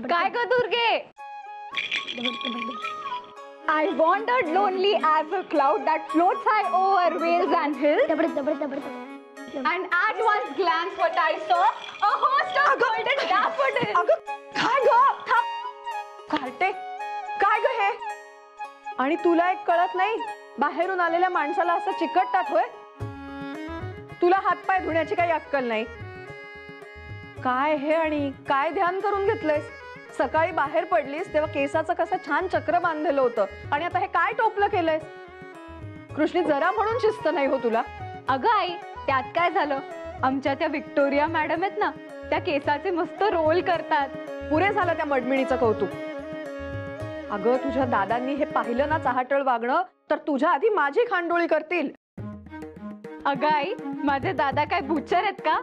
काय ग दुर्गे? I wandered lonely as a cloud that floats high over vales and hills. And at one glance what I saw, a host of golden daffodils. काय ग? Carte, काय ग हे? आणि तुला एक कळत नाही, बाहेरून आलेल्या माणसाला असं चिकटतात होय? तुला हातपाय धुण्याची काही अक्कल नाही. काय हे आणि काय ध्यान करून घेतलंयस? सकाळी बाहेर पडलीस तेव्हा केसाचं कसं छान चक्र बांधलेलं होतं आणि आता हे काय टोपलं केलंयस? कृष्णी, जरा म्हणून शिस्त नाही हो तुला? अगं आई, त्यात काय झालं? आमच्या त्या विक्टोरिया मॅडम आहेत ना, त्या केसाचे मस्त रोल करतात. पुरे झालं त्या मडमिणीचं कौतुक. अगं, तुझ्या दादांनी हे पाहिलं ना चाहटळ वागणं, तर तुझ्या आधी माझी खांडोळी करतील. अगं आई, माझे दादा काय बुचर आहेत का?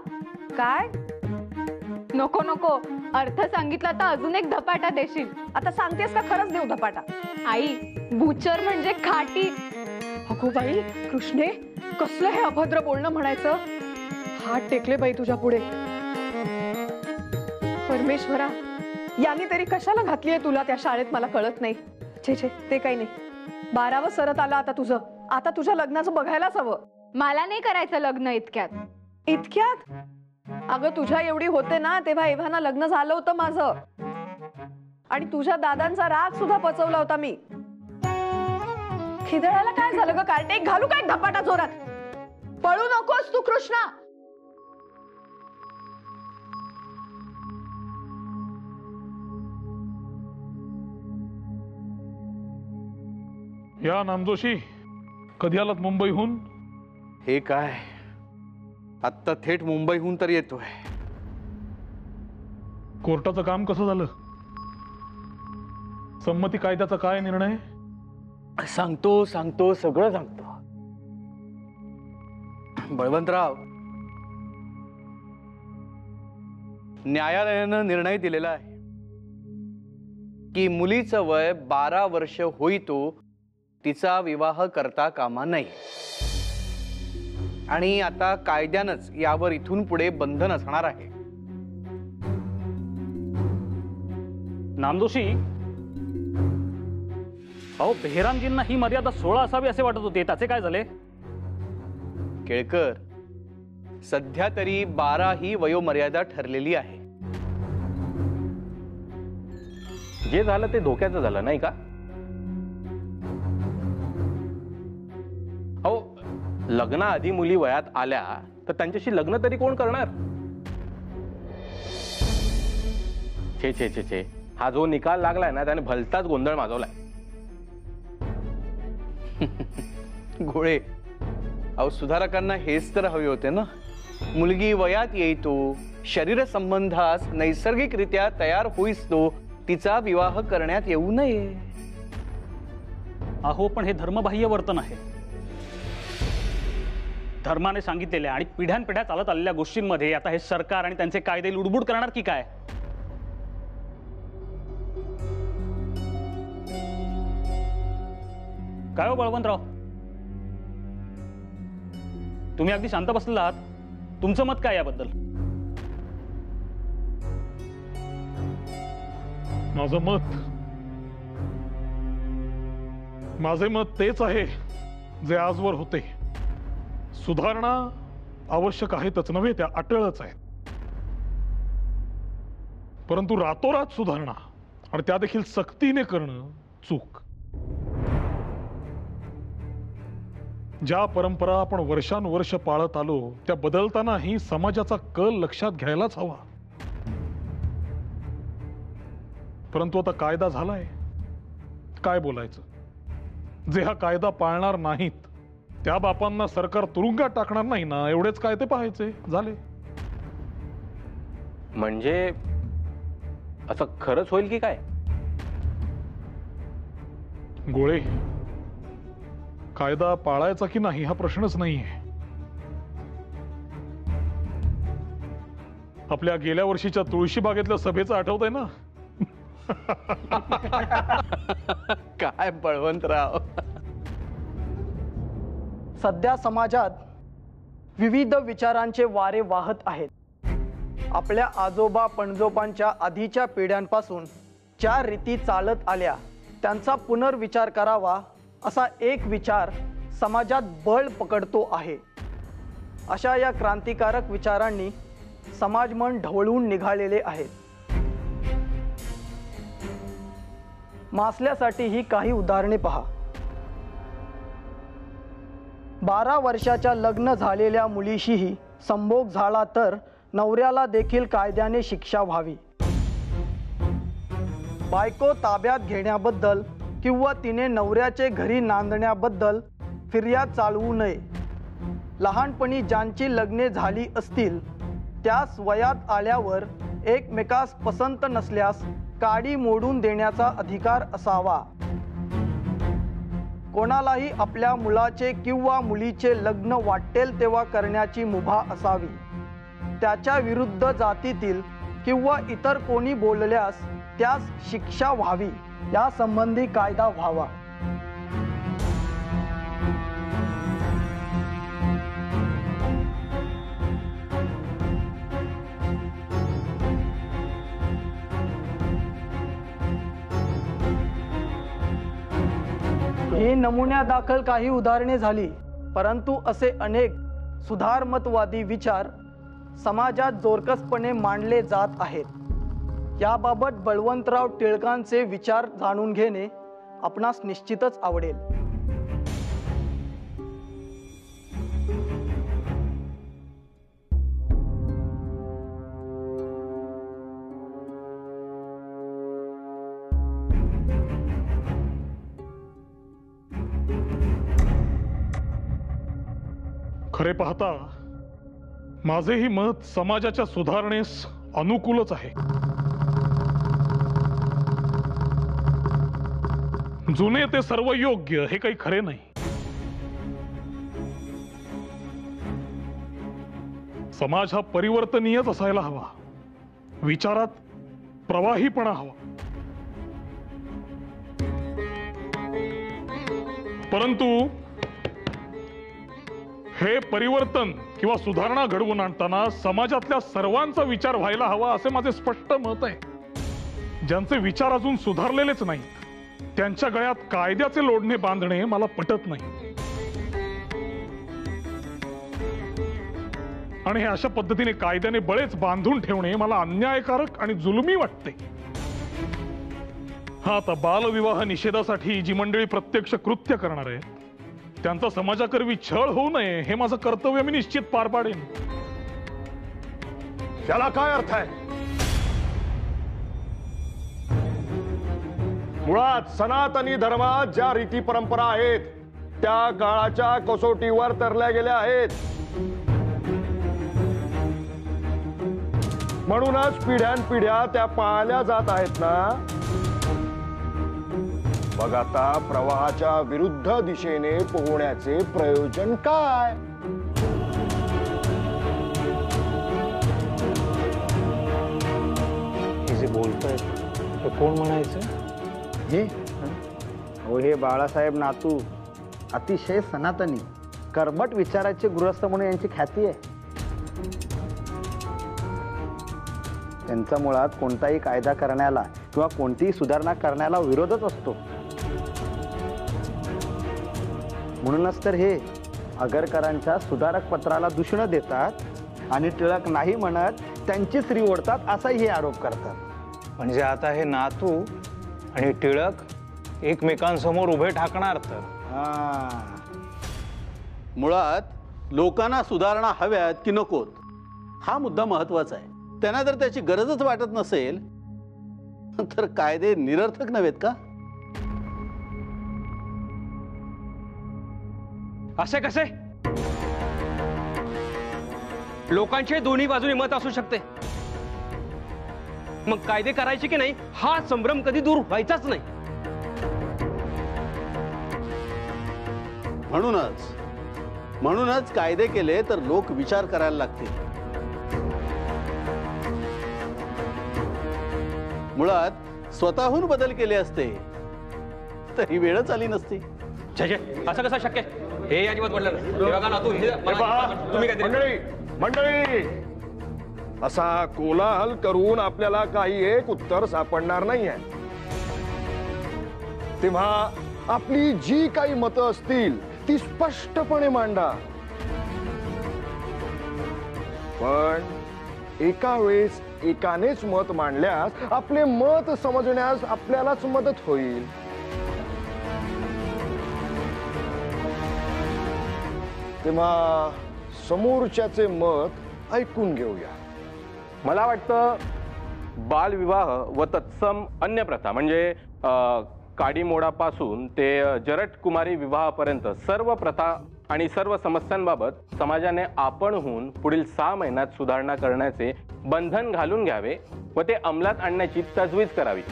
काय? नको नको, अर्थ सांगितला तर अजून एक धपाटा देशील. आता सांगतेस का खरंच देऊ धपाटा? आई, बुचर म्हणजे खाटी. अगो बाई, कृष्णे, कसलं हे अभद्र बोलणं म्हणायचं? हात टेकले बाई तुझ्या पुढे. परमेश्वरा, यांनी तरी कशाला घातलीये तुला त्या शाळेत मला कळत नाही. छे छे, ते काही नाही. 12वं सरत आलं आता तुझं. आता तुझ्या लग्नाचं बघायलाच हवं. मला नाही करायचं लग्न इतक्यात. इतक्यात? अगं, तुझ्या एवढी होते ना तेव्हा एव्हाना लग्न झालं होतं माझं. आणि तुझ्या दादांचा राग सुद्धा पचवला होता मी. खिदळायला काय झालं ग कार्टे? घालू काय धपाटा जोरात? पळू नकोस तू कृष्णा. या नामजोशी, कधी आलात मुंबईहून? हे काय, आत्ता थेट मुंबईहून तर येतोय. कोर्टाचं काम कसं झालं? संमती कायद्याचा काय निर्णय? सांगतो सांगतो सगळं सांगतो. बळवंतराव, न्यायालयानं निर्णय दिलेला आहे की मुलीचं वय 12 वर्ष होईतो तिचा विवाह करता कामा नये. आणि आता कायद्यानंच यावर इथून पुढे बंधन असणार आहे. नामदोशी, अहो, बेहरामजींना ही मर्यादा 16 असावी असे वाटत होते. त्याचे काय झाले? केळकर, सध्या तरी 12 ही वयोमर्यादा ठरलेली आहे. जे झालं ते धोक्याचं झालं नाही का? अहो, लग्नाआधी मुली वयात आल्या तर त्यांच्याशी लग्न तरी कोण करणार? छे छे छे छे, हा जो निकाल लागलाय ना त्याने भलताच गोंधळ माजवलाय. घोळे, अहो, सुधारकांना हेच तर हवे होते ना. मुलगी वयात येतो, शरीर संबंधास नैसर्गिकरित्या तयार होईस तो तिचा विवाह करण्यात येऊ नये. अहो, पण हे धर्मबाह्य वर्तन आहे. धर्माने सांगितलेल्या आणि पिढ्यानपिढ्या चालत आलेल्या गोष्टींमध्ये आता हे सरकार आणि त्यांचे कायदे लुडबुड करणार की काय? काय हो बळवंतराव, तुम्ही अगदी शांत बसलेला आहात. तुमचं मत काय याबद्दल? माझे मत तेच आहे जे आजवर होते. सुधारणा आवश्यक आहेतच नव्हे, त्या अटळच आहेत. परंतु रातोरात सुधारणा आणि त्या देखील सक्तीने करणं चूक. ज्या परंपरा आपण वर्षानुवर्ष पाळत आलो त्या बदलतानाही समाजाचा कल लक्षात घ्यायलाच हवा. परंतु आता कायदा झालाय, काय बोलायचं? जे हा कायदा पाळणार नाहीत त्या बापांना सरकार तुरुंगात टाकणार नाही ना, एवढेच काय ते पाहायचे झाले. म्हणजे असं खरंच होईल की काय? गोळे, कायदा पाळायचा की नाही हा प्रश्नच नाहीये. आपल्या गेल्या वर्षीच्या तुळशीबागेतल्या सभेचं आठवतंय ना? काय बळवंतराव, सध्या समाजात विविध विचारांचे वारे वाहत आहेत. आपल्या आजोबा पणजोबांच्या आधीच्या पिढ्यांपासून ज्या रीती चालत आल्या त्यांचा पुनर्विचार करावा असा एक विचार समाजात बळ पकडतो आहे. अशा या क्रांतिकारक विचारांनी समाजमन ढवळून निघालेले आहेत. मासल्यासाठी ही काही उदाहरणे पहा. 12 वर्षाच्या लग्न झालेल्या मुलीशीही संभोग झाला तर नवऱ्याला देखील कायद्याने शिक्षा व्हावी. बायको ताब्यात घेण्याबद्दल किंवा तिने नवऱ्याचे घरी नांदण्याबद्दल फिर्याद चालवू नये. लहानपणी ज्यांची लग्ने झाली असतील त्यास वयात आल्यावर एकमेकास पसंत नसल्यास काडी मोडून देण्याचा अधिकार असावा. कोणालाही आपल्या मुलाचे किंवा मुलीचे लग्न वाटेल तेव्हा करण्याची मुभा असावी. त्याच्या विरुद्ध जातीतील किंवा इतर कोणी बोलल्यास त्यास शिक्षा व्हावी. या संबंधी कायदा व्हावा. ही नमुन्यादाखल काही उदाहरणे झाली, परंतु असे अनेक सुधारमतवादी विचार समाजात जोरकसपणे मांडले जात आहेत. याबाबत बळवंतराव टिळकांचे विचार जाणून घेणे आपणास निश्चितच आवडेल. खरे पाहता माझेही मत समाजाच्या सुधारणेस अनुकूलच आहे. जुने ते सर्व योग्य हे काही खरे नाही. समाज हा परिवर्तनीयच असायला हवा. विचारात प्रवाहीपणा हवा. परंतु हे परिवर्तन किंवा सुधारणा घडवून आणताना समाजातल्या सर्वांचा विचार व्हायला हवा असे माझे स्पष्ट मत आहे. ज्यांचे विचार अजून सुधारलेलेच नाही त्यांच्या गळ्यात कायद्याचे लोढणे बांधणे मला पटत नाही. आणि हे अशा पद्धतीने कायद्याने बळेच बांधून ठेवणे मला अन्यायकारक आणि जुलमी वाटते. हा आता बालविवाह निषेधासाठी जी मंडळी प्रत्यक्ष कृत्य करणार आहे त्यांचा समाजाकरवी छळ होऊ नये हे माझं कर्तव्य मी निश्चित पार पाडेन. त्याला काय अर्थ आहे? मुळात सनातनी धर्मात ज्या रीती परंपरा आहेत त्या काळाच्या कसोटीवर तरल्या गेल्या आहेत. म्हणूनच पिढ्यानपिढ्या त्या पाळल्या जात आहेत ना. मग आता प्रवाहाच्या विरुद्ध दिशेने पोहण्याचे प्रयोजन काय? हे जे बोलतोय ते कोण म्हणायचं? हे बाळासाहेब नातू अतिशय सनातनी कर्मठ विचाराचे गृहस्थ म्हणून यांची ख्याती आहे. त्यांचा मुळात कोणताही कायदा करण्याला किंवा कोणतीही सुधारणा करण्याला विरोधच असतो. म्हणूनच तर हे आगरकरांच्या सुधारक पत्राला दूषण देतात आणि टिळक नाही म्हणत त्यांची श्री ओढतात असाही हे आरोप करतात. म्हणजे आता हे नातू आणि टिळक एकमेकांसमोर उभे ठाकणार तर? मुळात लोकांना सुधारणा हव्यात की नकोत हा मुद्दा महत्वाचा आहे. त्यांना जर त्याची गरजच वाटत नसेल तर कायदे निरर्थक नव्हेत का? असे कसे? लोकांचे दोन्ही बाजूने मत असू शकते. मग कायदे करायचे की नाही हा संभ्रम कधी दूर व्हायचाच नाही. म्हणूनच कायदे केले तर लोक विचार करायला लागतील. मुळात स्वतःहून बदल केले असते तर ही वेळच आली नसती. असं कसं शक्य? हे अजिबात बोललं नाही. मंडळी असा कोलाहल करून आपल्याला काही एक उत्तर सापडणार नाहीये. तेव्हा आपली जी काही मतं असतील ती स्पष्टपणे मांडा, पण एका वेळेस एकानेच मत मांडल्यास आपले मत समजण्यास आपल्यालाच मदत होईल. तेव्हा समोरच्याचे मत ऐकून घेऊया. मला वाटतं बालविवाह व तत्सम अन्य प्रथा म्हणजे काडीमोडापासून ते जरट कुमारी विवाहापर्यंत सर्व प्रथा आणि सर्व समस्यांबाबत समाजाने आपणहून पुढील 6 महिन्यात सुधारणा करण्याचे बंधन घालून घ्यावे व ते अंमलात आणण्याची तजवीज करावी.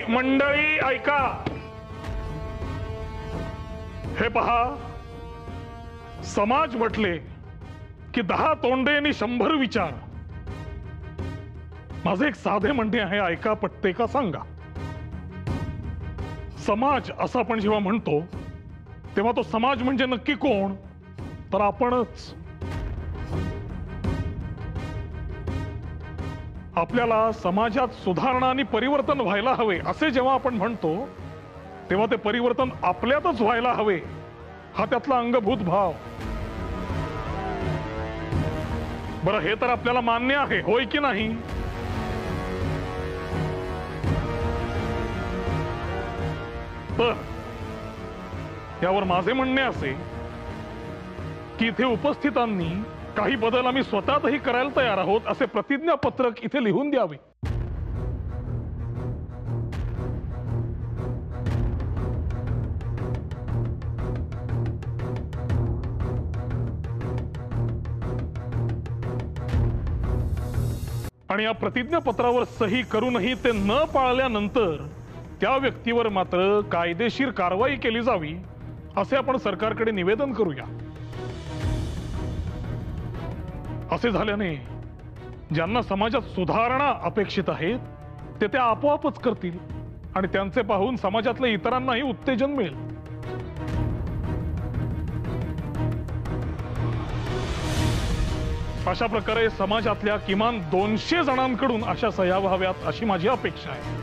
मंडळी ऐका. हे पहा, समाज म्हटले की 10 तोंडे आणि 100 विचार. माझे एक साधे म्हणणे आहे, ऐका, पटते का सांगा. समाज असं आपण जेव्हा म्हणतो तेव्हा तो समाज म्हणजे नक्की कोण? तर आपणच. आपल्याला समाजात सुधारणा आणि परिवर्तन व्हायला हवे असे जेव्हा आपण म्हणतो तेव्हा ते परिवर्तन आपल्यातच व्हायला हवे, हा त्यातला अंगभूत भाव. बरं, हे तर आपल्याला मान्य आहे, होय की नाही? तर यावर माझे म्हणणे असे की इथे उपस्थितांनी काही बदल आम्ही स्वतःही करायला तयार आहोत असे प्रतिज्ञापत्रक इथे लिहून द्यावे. आणि या प्रतिज्ञापत्रावर सही करूनही ते न पाळल्यानंतर त्या व्यक्तीवर मात्र कायदेशीर कारवाई केली जावी असे आपण सरकारकडे निवेदन करूया. असे झाल्याने ज्यांना समाजात सुधारणा अपेक्षित आहेत ते आपोआपच करतील आणि त्यांचे पाहून समाजातल्या इतरांनाही उत्तेजन मिळेल. अशा प्रकारे समाजातल्या किमान 200 जणांकडून अशा सह्या व्हाव्यात अशी माझी अपेक्षा आहे.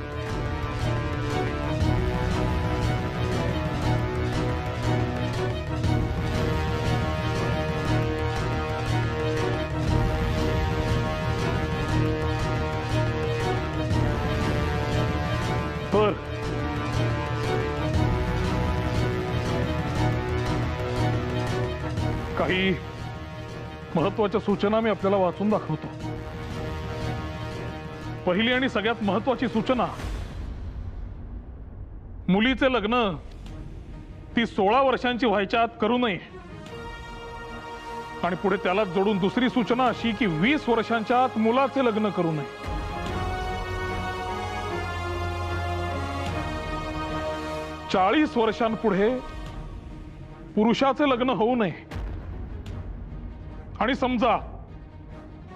तर काही महत्वाच्या सूचना मी आपल्याला वाचून दाखवतो. पहिली आणि सगळ्यात महत्वाची सूचना, मुलीचे लग्न ती 16 वर्षांची व्हायच्या आत करू नये. आणि पुढे त्याला जोडून दुसरी सूचना अशी की 20 वर्षांच्या आत मुलाचे लग्न करू नये. चाळीस वर्षांपुढे पुरुषाचे लग्न होऊ नये. आणि समजा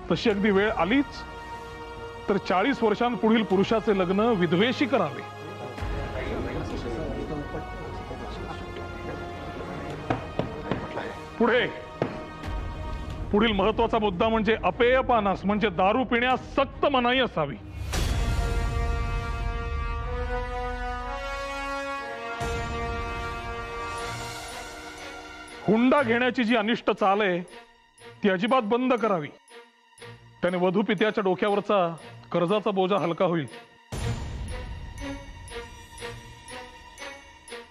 तशी अगदी वेळ आलीच तर 40 वर्षांपुढील पुरुषाचे लग्न विधवेशी करावे. पुढील महत्वाचा मुद्दा म्हणजे अपेयपानास म्हणजे दारू पिण्यास सक्त मनाई असावी. हुंडा घेण्याची जी अनिष्ट चाल आहे ती अजिबात बंद करावी. त्याने वधू पित्याच्या डोक्यावरचा कर्जाचा बोजा हलका होईल.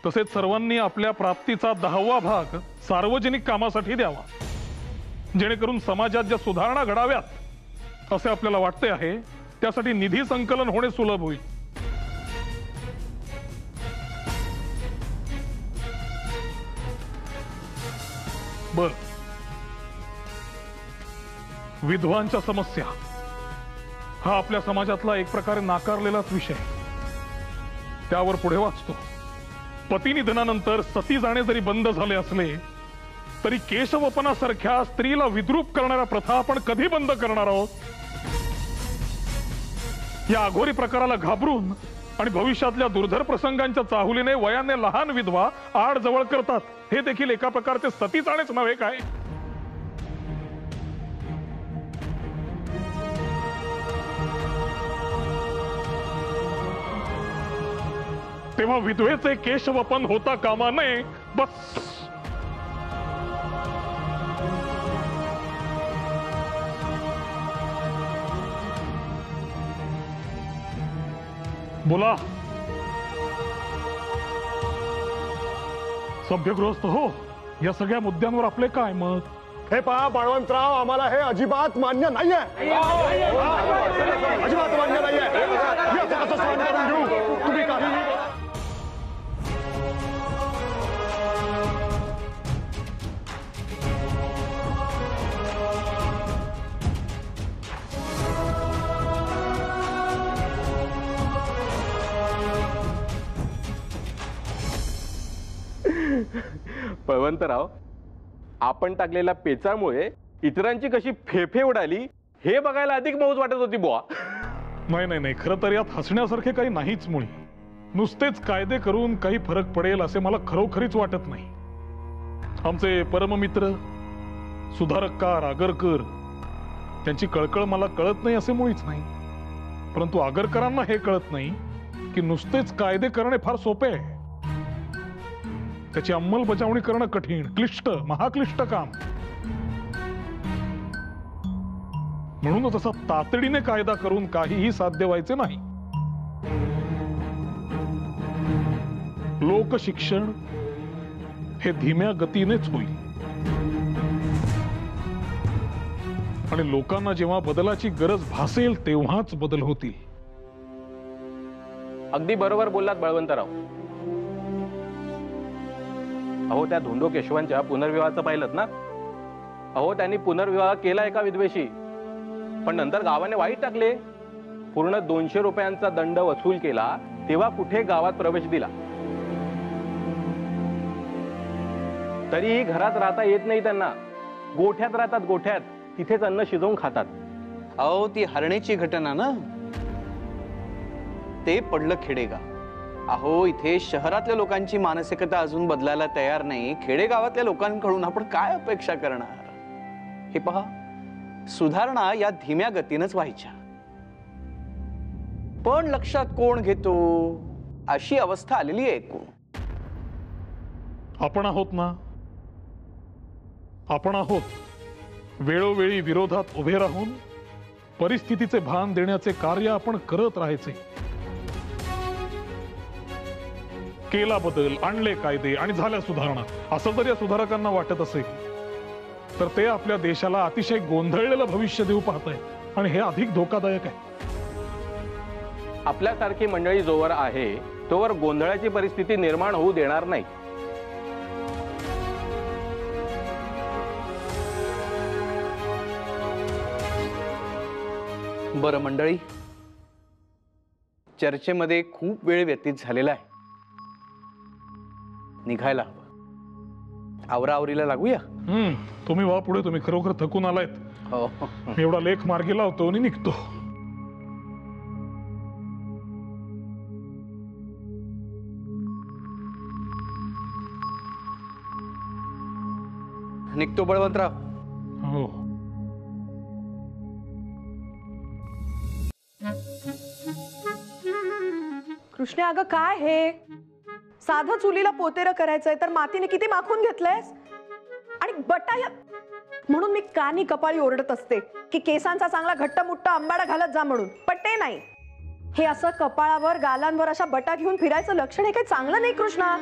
तसेच सर्वांनी आपल्या प्राप्तीचा 10वा भाग सार्वजनिक कामासाठी द्यावा, जेणेकरून समाजात ज्या सुधारणा घडाव्यात असे आपल्याला वाटते आहे त्यासाठी निधी संकलन होणे सुलभ होईल. बर, विधवांच्या समस्या हा आपल्या समाजातला एक प्रकारे नाकारलेलाच विषय. त्यावर पुढे वाचतो, पती निधनानंतर सती जाणे जरी बंद झाले असले तरी केशवपनासारख्या स्त्रीला विद्रूप करणाऱ्या प्रथा आपण कधी बंद करणार आहोत? या अघोरी प्रकाराला घाबरून आणि भविष्यातल्या दुर्धर प्रसंगांच्या चाहुलीने वयाने लहान विधवा आड जवळ करतात. हे देखील एका प्रकारचे सतीचाळेच नव्हे काय? तेव्हा विधवेचे केशवपन होता कामा नये. बस. बोला. सभ्यगृहस्थ हो, या सगळ्या मुद्द्यांवर आपले काय मत? हे पहा बळवंतराव, आम्हाला हे अजिबात मान्य नाहीये. अजिबात मान्य नाहीये. याचं कसं सहन करून घेऊ? तुम्ही काही बळवंतराव, आपण टाकलेल्या पेचामुळे इतरांची कशी फेफे उडाली हे बघायला अधिक मौज वाटत होती बुवा. नाही, खरं तर यात हसण्यासारखे काही नाहीच मुळी. नुसतेच कायदे करून काही फरक पडेल असे मला खरोखरीच वाटत नाही. आमचे परममित्र सुधारककार आगरकर, त्यांची कळकळ मला कळत नाही असे मुळीच नाही. परंतु आगरकरांना हे कळत नाही की नुसतेच कायदे करणे फार सोपे आहे. त्याची अंमलबजावणी करणं कठीण, क्लिष्ट, महाक्लिष्ट काम. म्हणूनच असा तातडीने कायदा करून काहीही साध्य व्हायचे नाही. लोकशिक्षण हे धीम्या गतीनेच होईल. आणि लोकांना जेव्हा बदलाची गरज भासेल तेव्हाच बदल होतील. अगदी बरोबर बोललात बळवंतराव. अहो, त्या धोंडो केशवांच्या पुनर्विवाहाचं पाहिलं ना? अहो, त्यांनी पुनर्विवाह केला एका विधवेशी, पण नंतर गावाने वाईट टाकले. पूर्ण 200 रुपयांचा दंड वसूल केला तेव्हा कुठे गावात प्रवेश दिला. तरीही घरात राहता येत नाही त्यांना. गोठ्यात राहतात, गोठ्यात. तिथेच अन्न शिजवून खातात. अहो, ती हरणेची घटना ना, ते पडलं खेडेगाव. अहो, इथे शहरातल्या लोकांची मानसिकता अजून बदलायला तयार नाही. खेडेगावातल्या लोकांकडून आपण काय अपेक्षा करणार? हे पहा, सुधारणा या धीम्या गतीनंच व्हायच्या. पण लक्षात कोण घेतो? अशी अवस्था आलेली आहे एकूण. आपण आहोत ना. आपण आहोत. वेळोवेळी विरोधात उभे राहून परिस्थितीचे भान देण्याचे कार्य आपण करत राहायचे. केला बदल, आणले कायदे आणि झाल्या सुधारणा, असं जर या सुधारकांना वाटत असेल तर ते आपल्या देशाला अतिशय गोंधळलेलं भविष्य देऊ पाहत आहेत. आणि हे अधिक धोकादायक आहे. आपल्यासारखी मंडळी जोवर आहे तोवर गोंधळाची परिस्थिती निर्माण होऊ देणार नाही. बरं मंडळी, चर्चेमध्ये खूप वेळ व्यतीत झालेला आहे. निघायला हवं. आवराआवरीला लागूया. तुम्ही वा पुढे. तुम्ही खरोखर थकून आलायत. हो. मी एवढा लेख मार्गी लावतो आणि निघतो. निघतो बळवंतराव. हो. कृष्णे, अगं काय हे? साधं चुलीला पोतेरं करायचंय तर मातीने किती माखून घेतलंयस? आणि बटाया म्हणून मी कानी कपाळी ओरडत असते की केसांचा चांगला घट्ट मुट्टा आंबाडा घालत जा म्हणून, पण ते नाही. हे असं कपाळावर गालांवर अशा बटा घेऊन फिरायचं लक्षण हे काही चांगलं नाही कृष्णा.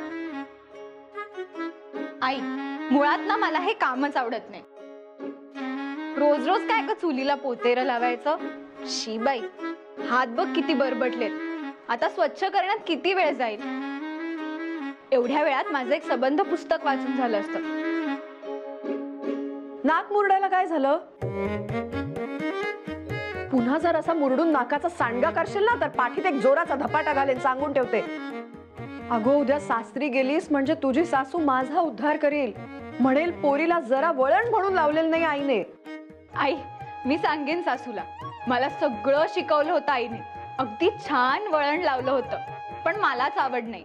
आई, मुळात ना मला हे कामच आवडत नाही. रोज रोज काय का चुलीला पोतेरं लावायचं? शी बाई, हात बघ किती बरबटलेत. आता स्वच्छ करण्यात किती वेळ जाईल? एवढ्या वेळात माझं एक संबंध पुस्तक वाचून झालं असतं. नाक मुरडायला काय झालं? पुन्हा जर असा मुरडून नाकाचा सांडगा करशील ना तर पाठीत एक जोराचा धपाटा घालेन, सांगून ठेवते. अगो, उद्या सासरी गेलीस म्हणजे तुझी सासू माझा उद्धार करील. म्हणेल पोरीला जरा वळण म्हणून लावलेलं नाही आईने. आई, मी सांगेन सासूला. मला सगळं शिकवलं होतं आईने. अगदी छान वळण लावलं होतं, पण मलाच आवड नाही.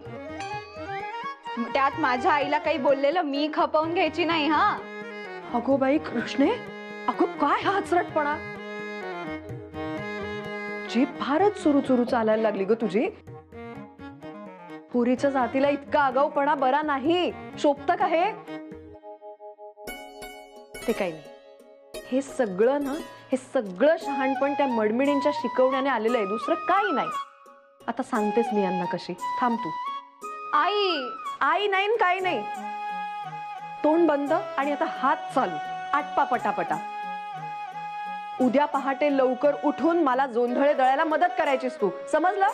त्यात माझ्या आईला काही बोललेलं मी खपवून घ्यायची नाही. हा अगो बाई कृष्णे, अगो काय हा हचरटपणा. जी फारच सुरू चालायला लागली ग तुझी. पुरीच्या जातीला इतका आगाऊपणा बरा नाही. शोभत का हे? ते काही नाही. हे सगळं ना, हे सगळं शहाणपण त्या मडमिडींच्या शिकवण्याने आलेलं आहे, दुसरं काही नाही. आता सांगतेस मी यांना कशी. थांब तू. आई नाही न काही नाही. तोंड बंद आणि आता हात चालू. आटपा पटापटा. उद्या पहाटे लवकर उठून मला जोंधळे दळायला मदत करायचीस तू, समजलं?